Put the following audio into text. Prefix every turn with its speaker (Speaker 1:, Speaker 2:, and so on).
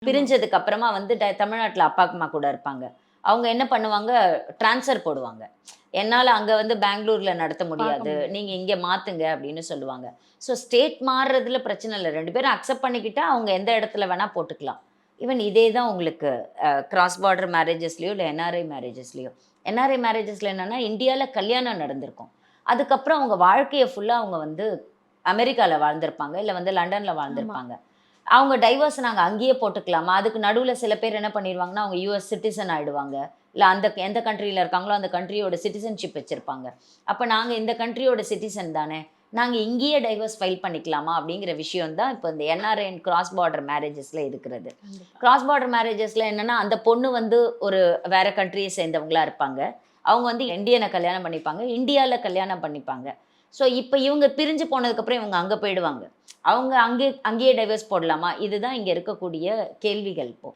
Speaker 1: ஆமா.
Speaker 2: பிரிஞ்சதுக்கு அப்புறமா வந்து தமிழ்நாட்டுல அப்பா, அம்மா கூட இருப்பாங்க. அவங்க என்ன பண்ணுவாங்க, ட்ரான்ஸ்ஃபர் போடுவாங்க. என்னால அங்க வந்து பெங்களூர்ல நடத்த
Speaker 1: பார்க்க
Speaker 2: முடியாது.
Speaker 1: முடியாது.
Speaker 2: நீங்க இங்க மாத்துங்க அப்படின்னு சொல்லுவாங்க. ஸோ ஸ்டேட் மாறுறதுல பிரச்சனை இல்ல. 2 பேரும் அக்செப்ட் பண்ணிக்கிட்டா அவங்க எந்த இடத்துல வேணா போட்டுக்கலாம். ஈவன் இதே தான் உங்களுக்கு கிராஸ் பார்டர் மேரேஜஸ்லயோ, இல்ல என்ஆர்ஐ மேரேஜஸ்லயோ. என்ஆர்ஐ மேரேஜஸ்ல என்னன்னா, இந்தியால கல்யாணம் நடந்திருக்கும். அதுக்கப்புறம் அவங்க வாழ்க்கைய ஃபுல்லா அவங்க வந்து அமெரிக்கால வாழ்ந்திருப்பாங்க. இல்ல வந்து லண்டன்ல
Speaker 1: ஆமா.
Speaker 2: வாழ்ந்திருப்பாங்க. அவங்க டைவர்ஸ் நாங்க அங்கேயே போட்டுக்கலாமா? அதுக்கு நடுவுல சில பேர் என்ன பண்ணிருவாங்கன்னா, அவங்க யுஎஸ் சிட்டிசன் ஆயிடுவாங்க. இல்ல அந்த எந்த கண்ட்ரில இருக்காங்களோ, அந்த கண்ட்ரியோட சிட்டிசன்ஷிப் வச்சிருப்பாங்க. அப்ப நாங்க இந்த கண்ட்ரியோட சிட்டிசன் தானே! நாங்க இங்கேயே டைவர்ஸ் ஃபைல் பண்ணிக்கலாமா? அப்படிங்கிற விஷயம் தான் இப்ப இந்த என்ஆர்ஐ அண்ட் கிராஸ் பார்டர் மேரேஜஸ்ல இருக்கிறது.
Speaker 1: கண்டிப்பா.
Speaker 2: கிராஸ் பார்டர் மேரேஜஸ்ல என்னன்னா, அந்த பொண்ணு வந்து ஒரு வேற கண்ட்ரிய சேர்ந்தவங்களா இருப்பாங்க. அவங்க வந்து இந்தியன கல்யாணம் பண்ணிப்பாங்க. இந்தியால கல்யாணம் பண்ணிப்பாங்க. ஸோ இப்ப இவங்க பிரிஞ்சு போனதுக்கப்புறம் இவங்க அங்க போயிடுவாங்க. அவங்க அங்கேயே டைவர்ஸ் போடலாமா? இதுதான் இங்க இருக்கக்கூடிய கேள்விகள் இப்போ.